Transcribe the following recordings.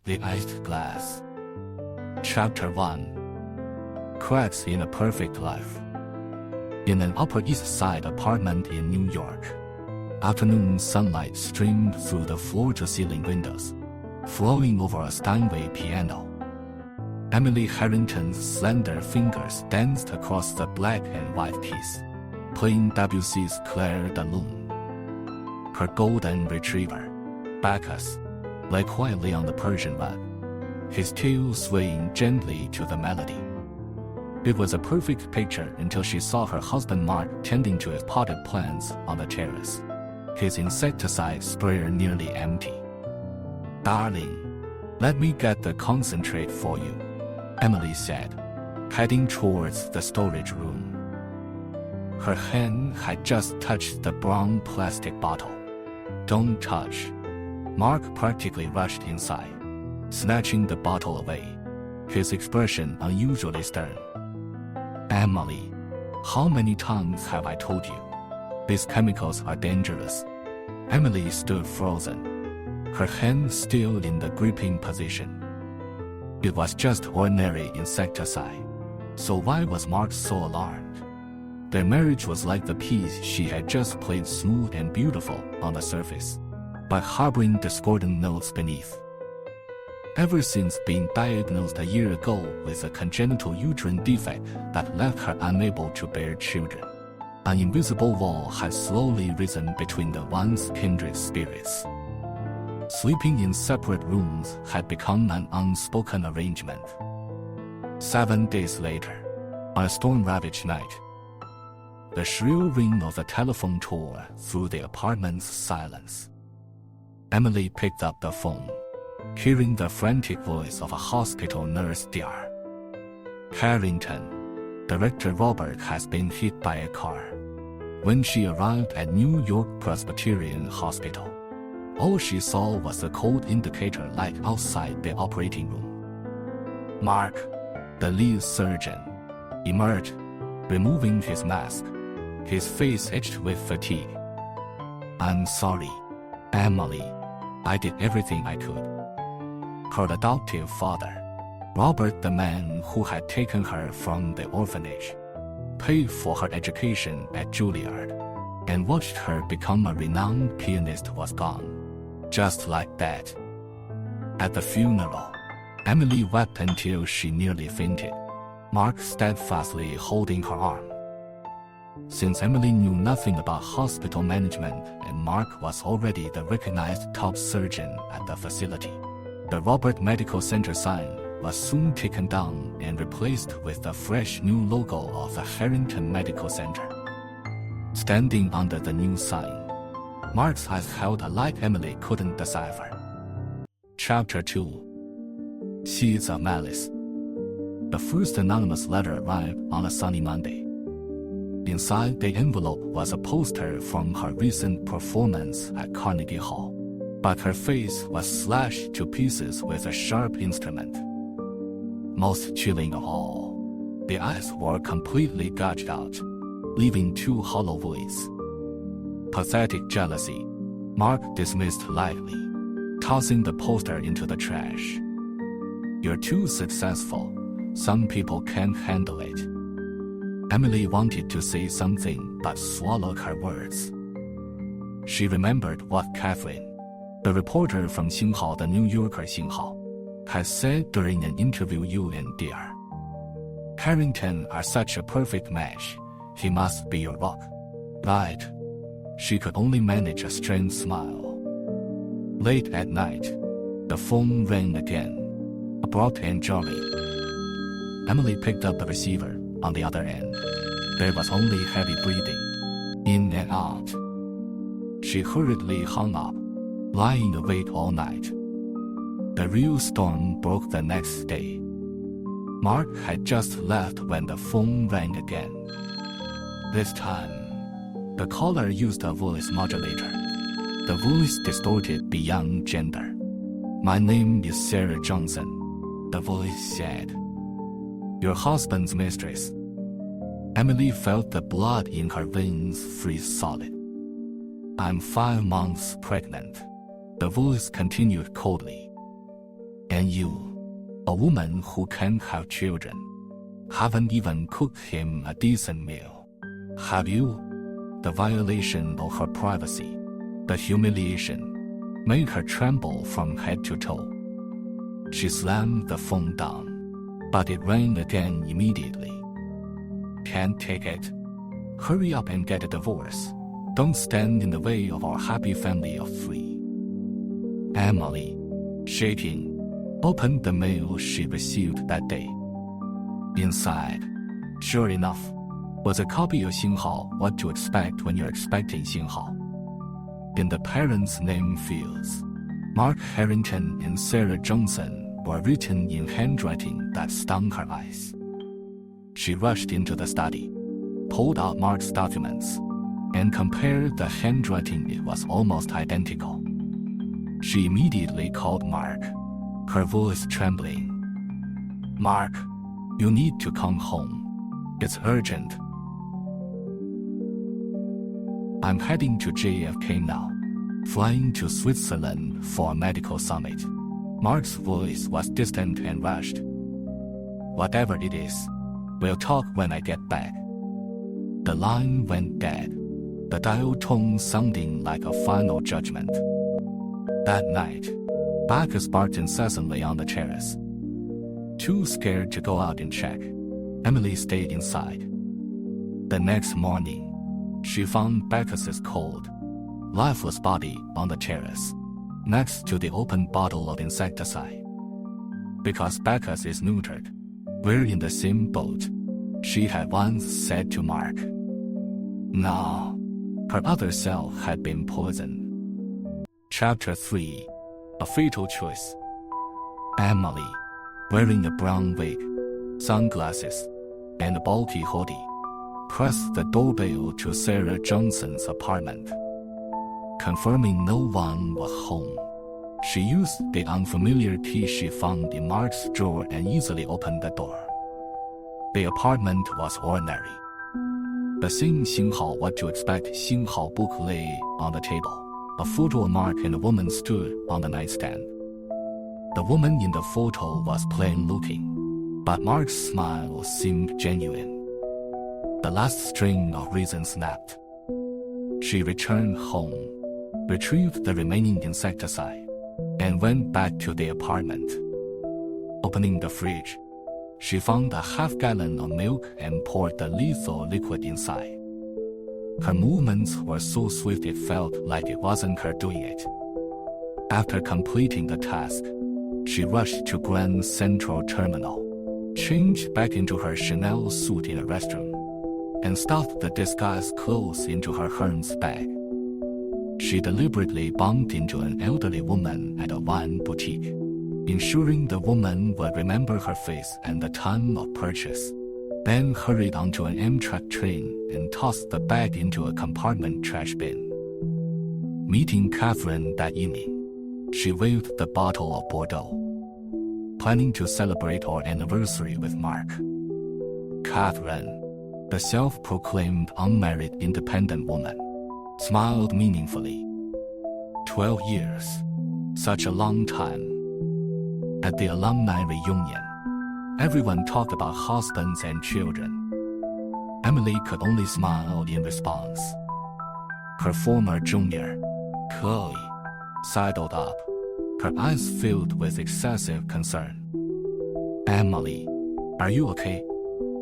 The Iced Glass. Chapter 1. Cracks in a Perfect Life. In an Upper East Side apartment in New York, afternoon sunlight streamed through the floor-to-ceiling windows, flowing over a Steinway piano. Emily Harrington's slender fingers danced across the black and white keys, playing Debussy's Clair de Lune. Her golden retriever, Bacchus, lay quietly on the Persian rug, his tail swaying gently to the melody. It was a perfect picture until she saw her husband Mark tending to his potted plants on the terrace, his insecticide sprayer nearly empty. "Darling, let me get the concentrate for you," Emily said, heading towards the storage room. Her hand had just touched the brown plastic bottle. "Don't touch." Mark practically rushed inside, snatching the bottle away, his expression unusually stern. "Emily, how many times have I told you? These chemicals are dangerous." Emily stood frozen, her hand still in the gripping position. It was just ordinary insecticide, so why was Mark so alarmed? Their marriage was like the piece she had just played, smooth and beautiful on the surface, but harboring discordant notes beneath. Ever since being diagnosed a year ago with a congenital uterine defect that left her unable to bear children, an invisible wall had slowly risen between the once kindred spirits. Sleeping in separate rooms had become an unspoken arrangement. 7 days later, on a storm-ravaged night, the shrill ring of the telephone tore through the apartment's silence. Emily picked up the phone, hearing the frantic voice of a hospital nurse. "Dear Harrington, Director Robert has been hit by a car." When she arrived at New York Presbyterian Hospital, all she saw was the cold indicator light outside the operating room. Mark, the lead surgeon, emerged, removing his mask, his face etched with fatigue. "I'm sorry, Emily. I did everything I could." Her adoptive father, Robert, the man who had taken her from the orphanage, paid for her education at Juilliard, and watched her become a renowned pianist, was gone. Just like that. At the funeral, Emily wept until she nearly fainted, Mark steadfastly holding her arm. Since Emily knew nothing about hospital management and Mark was already the recognized top surgeon at the facility, the Robert Medical Center sign was soon taken down and replaced with the fresh new logo of the Harrington Medical Center. Standing under the new sign, Mark's eyes held a light Emily couldn't decipher. Chapter 2. Seeds of Malice. The first anonymous letter arrived on a sunny Monday. Inside the envelope was a poster from her recent performance at Carnegie Hall, but her face was slashed to pieces with a sharp instrument. Most chilling of all, the eyes were completely gouged out, leaving two hollow voids. Pathetic jealousy, Mark dismissed lightly, tossing the poster into the trash. "You're too successful. Some people can't handle it." Emily wanted to say something but swallowed her words. She remembered what Catherine, the reporter from Xinhao, the New Yorker Xinhao, had said during an interview. "You and Dear Harrington are such a perfect match. He must be your rock." Right. She could only manage a strained smile. Late at night, the phone rang again, abrupt and jarring. Emily picked up the receiver. On the other end, there was only heavy breathing, in and out. She hurriedly hung up, lying awake all night. The real storm broke the next day. Mark had just left when the phone rang again. This time, the caller used a voice modulator, the voice distorted beyond gender. "My name is Sarah Johnson," the voice said. "Your husband's mistress." Emily felt the blood in her veins freeze solid. "I'm 5 months pregnant," the voice continued coldly. And you, a woman who can't have children, haven't even cooked him a decent meal. Have you? The violation of her privacy, the humiliation, made her tremble from head to toe. She slammed the phone down, but it rang again immediately. Can't take it. Hurry up and get a divorce. Don't stand in the way of our happy family of 3. Emily, shaking, opened the mail she received that day. Inside, sure enough, was a copy of Xinghao, What to Expect When You're Expecting Xinghao. In the parents' name fields, Mark Harrington and Sarah Johnson were written in handwriting that stung her eyes. She rushed into the study, pulled out Mark's documents, and compared the handwriting. It was almost identical. She immediately called Mark, her voice trembling. Mark, you need to come home. It's urgent. I'm heading to JFK now, flying to Switzerland for a medical summit. Mark's voice was distant and rushed. Whatever it is, we'll talk when I get back. The line went dead, the dial tone sounding like a final judgment. That night, Bacchus barked incessantly on the terrace. Too scared to go out and check, Emily stayed inside. The next morning, she found Bacchus's cold, lifeless body on the terrace, next to the open bottle of insecticide. Because Bacchus is neutered, we're in the same boat, she had once said to Mark. No, her other self had been poisoned. Chapter 3, A Fatal Choice. Emily, wearing a brown wig, sunglasses, and a bulky hoodie, pressed the doorbell to Sarah Johnson's apartment. Confirming no one was home, she used the unfamiliar key she found in Mark's drawer and easily opened the door. The apartment was ordinary. The same Xinghao What to Expect Xinghao book lay on the table. A photo of Mark and a woman stood on the nightstand. The woman in the photo was plain looking, but Mark's smile seemed genuine. The last string of reason snapped. She returned home, retrieved the remaining insecticide, and went back to the apartment. Opening the fridge, she found a half-gallon of milk and poured the lethal liquid inside. Her movements were so swift it felt like it wasn't her doing it. After completing the task, she rushed to Grand Central Terminal, changed back into her Chanel suit in a restroom, and stuffed the disguised clothes into her Hermes bag. She deliberately bumped into an elderly woman at a wine boutique, ensuring the woman would remember her face and the time of purchase, then hurried onto an Amtrak train and tossed the bag into a compartment trash bin. Meeting Catherine that evening, she waved the bottle of Bordeaux, planning to celebrate our anniversary with Mark. Catherine, the self-proclaimed unmarried independent woman, smiled meaningfully. 12 years, such a long time. At the alumni reunion, everyone talked about husbands and children. Emily could only smile in response. Her former junior, Chloe, sidled up, her eyes filled with excessive concern. Emily, are you okay?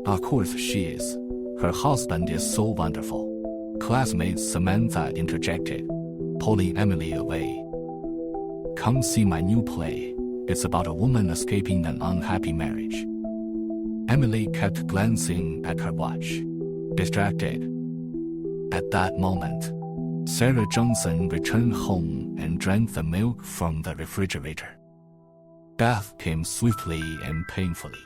Of course she is. Her husband is so wonderful. Classmate Samantha interjected, pulling Emily away. Come see my new play. It's about a woman escaping an unhappy marriage. Emily kept glancing at her watch, distracted. At that moment, Sarah Johnson returned home and drank the milk from the refrigerator. Death came swiftly and painfully.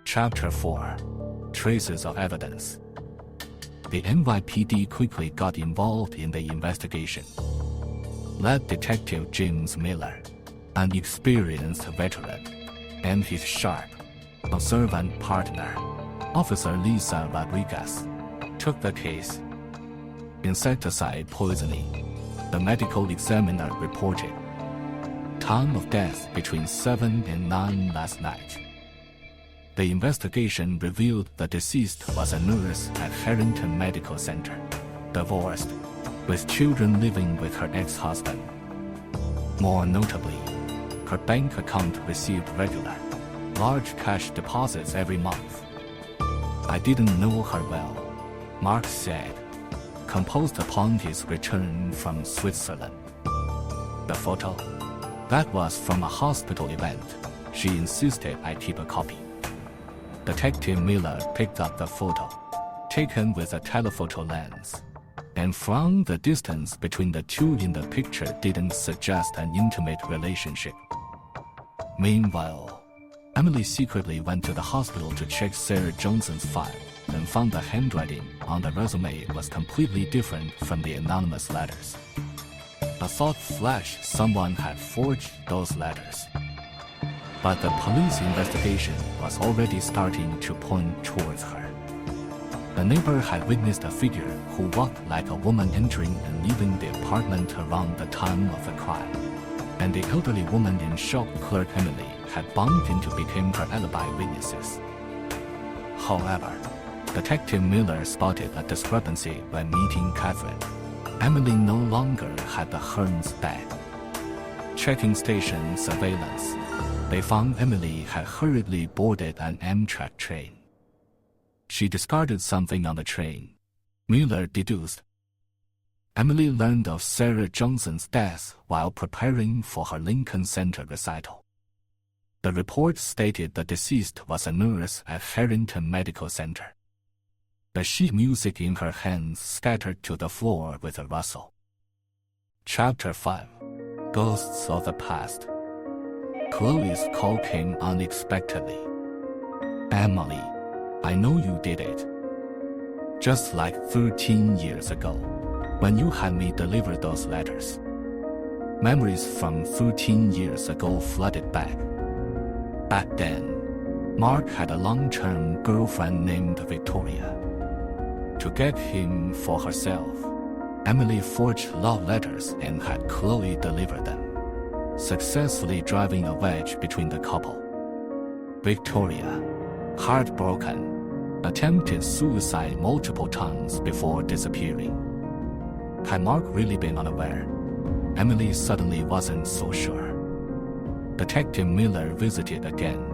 Chapter 4, Traces of Evidence. The NYPD quickly got involved in the investigation. Led Detective James Miller, an experienced veteran, and his sharp, observant partner, Officer Lisa Rodriguez, took the case. Insecticide poisoning, the medical examiner reported. time of death between 7 and 9 last night. The investigation revealed the deceased was a nurse at Harrington Medical Center, divorced, with children living with her ex-husband. More notably, her bank account received regular, large cash deposits every month. I didn't know her well, Mark said, composed upon his return from Switzerland. The photo? That was from a hospital event. She insisted I keep a copy. Detective Miller picked up the photo, taken with a telephoto lens, and found the distance between the two in the picture didn't suggest an intimate relationship. Meanwhile, Emily secretly went to the hospital to check Sarah Johnson's file and found the handwriting on the resume was completely different from the anonymous letters. A thought flashed someone had forged those letters. But the police investigation was already starting to point towards her. A neighbor had witnessed a figure who walked like a woman entering and leaving the apartment around the time of the crime, and the elderly woman in shop clerk Emily had bumped into became her alibi witnesses. However, Detective Miller spotted a discrepancy when meeting Catherine. Emily no longer had the Hearns bag. Checking station surveillance, they found Emily had hurriedly boarded an Amtrak train. She discarded something on the train, Miller deduced. Emily learned of Sarah Johnson's death while preparing for her Lincoln Center recital. The report stated the deceased was a nurse at Harrington Medical Center. The sheet music in her hands scattered to the floor with a rustle. Chapter 5. Ghosts of the Past. Chloe's call came unexpectedly. Emily, I know you did it. Just like 13 years ago, when you had me deliver those letters. Memories from 13 years ago flooded back. Back then, Mark had a long-term girlfriend named Victoria. To get him for herself, Emily forged love letters and had Chloe deliver them, successfully driving a wedge between the couple. Victoria, heartbroken, attempted suicide multiple times before disappearing. Had Mark really been unaware? Emily suddenly wasn't so sure. Detective Miller visited again,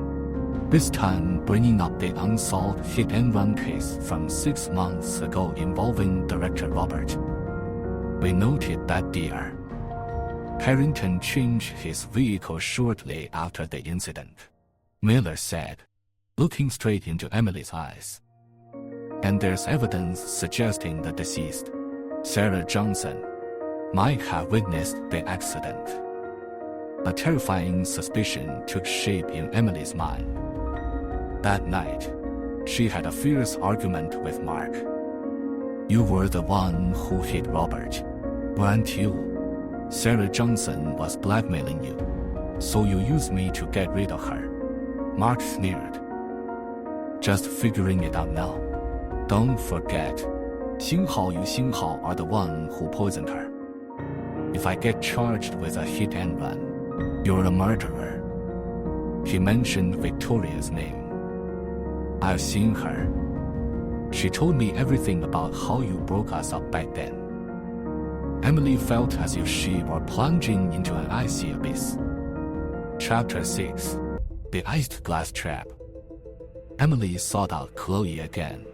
this time bringing up the unsolved hit-and-run case from 6 months ago involving director Robert. We noted that dear Harrington changed his vehicle shortly after the incident, Miller said, looking straight into Emily's eyes. And there's evidence suggesting the deceased, Sarah Johnson, might have witnessed the accident. A terrifying suspicion took shape in Emily's mind. That night, she had a fierce argument with Mark. You were the one who hit Robert, weren't you? Sarah Johnson was blackmailing you, so you used me to get rid of her. Mark sneered. Just figuring it out now. Don't forget, Xinghao and Xinghao are the one who poisoned her. If I get charged with a hit and run, you're a murderer. He mentioned Victoria's name. I've seen her. She told me everything about how you broke us up back then. Emily felt as if she were plunging into an icy abyss. Chapter 6. The Iced Glass Trap. Emily sought out Chloe again,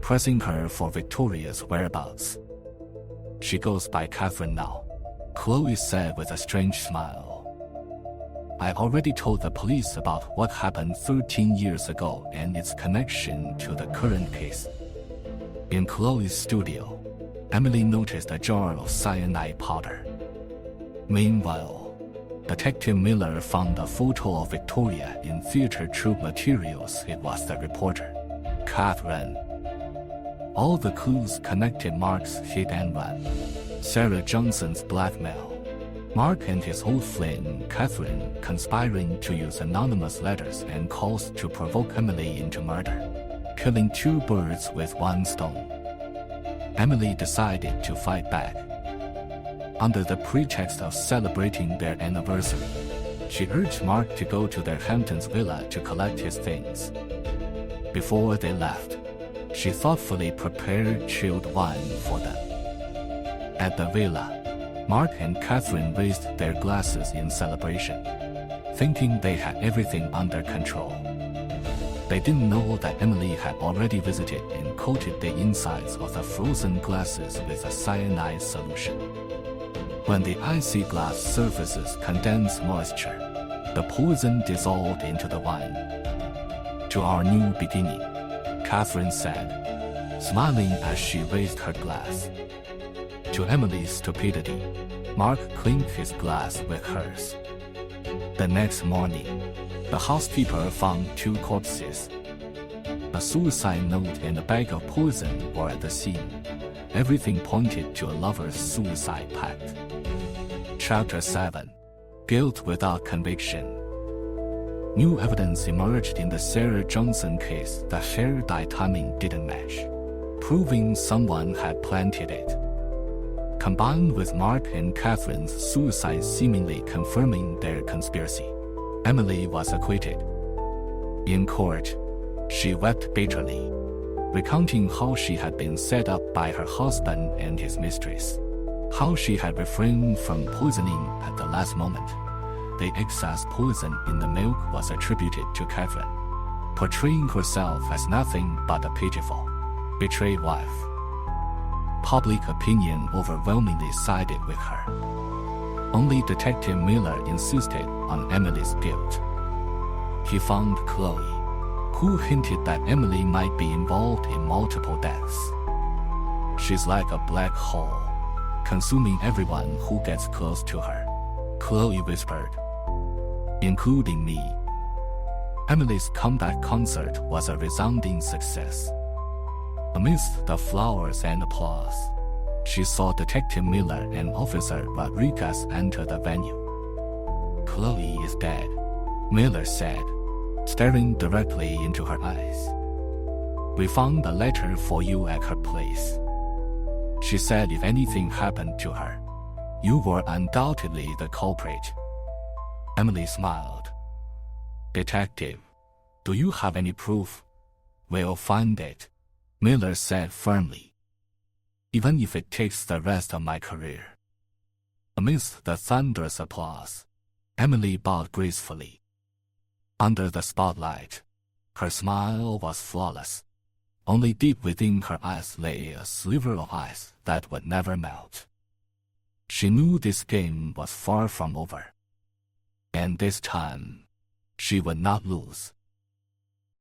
pressing her for Victoria's whereabouts. She goes by Catherine now, Chloe said with a strange smile. I already told the police about what happened 13 years ago and its connection to the current case. In Chloe's studio, Emily noticed a jar of cyanide powder. Meanwhile, Detective Miller found a photo of Victoria in theater troupe materials. It was the reporter, Catherine. All the clues connected Mark's hit and run, Sarah Johnson's blackmail, Mark and his old flame, Catherine, conspiring to use anonymous letters and calls to provoke Emily into murder, killing 2 birds with 1 stone. Emily decided to fight back. Under the pretext of celebrating their anniversary, She urged Mark to go to their Hamptons villa to collect his things. Before they left, she thoughtfully prepared chilled wine for them. At the villa, Mark and Catherine raised their glasses in celebration, thinking they had everything under control. They didn't know that Emily had already visited and coated the insides of the frozen glasses with a cyanide solution. When the icy glass surfaces condensed moisture, the poison dissolved into the wine. "To our new beginning," Catherine said, smiling as she raised her glass. To Emily's stupidity, Mark clinked his glass with hers. The next morning, the housekeeper found 2 corpses. A suicide note and a bag of poison were at the scene. Everything pointed to a lover's suicide pact. Chapter 7. Guilt without conviction. New evidence emerged in the Sarah Johnson case that hair dye timing didn't match, proving someone had planted it. Combined with Mark and Catherine's suicide seemingly confirming their conspiracy, Emily was acquitted. In court, she wept bitterly, recounting how she had been set up by her husband and his mistress, how she had refrained from poisoning at the last moment. The excess poison in the milk was attributed to Catherine, portraying herself as nothing but a pitiful, betrayed wife. Public opinion overwhelmingly sided with her. Only Detective Miller insisted on Emily's guilt. He found Chloe, who hinted that Emily might be involved in multiple deaths. "She's like a black hole, consuming everyone who gets close to her," Chloe whispered. "Including me." Emily's comeback concert was a resounding success. Amidst the flowers and applause, she saw Detective Miller and Officer Rodriguez enter the venue. "Chloe is dead," Miller said, staring directly into her eyes. "We found a letter for you at her place. She said if anything happened to her, you were undoubtedly the culprit." Emily smiled. "Detective, do you have any proof?" "We'll find it," Miller said firmly, "even if it takes the rest of my career." Amidst the thunderous applause, Emily bowed gracefully. Under the spotlight, her smile was flawless. Only deep within her eyes lay a sliver of ice that would never melt. She knew this game was far from over, and this time, she would not lose.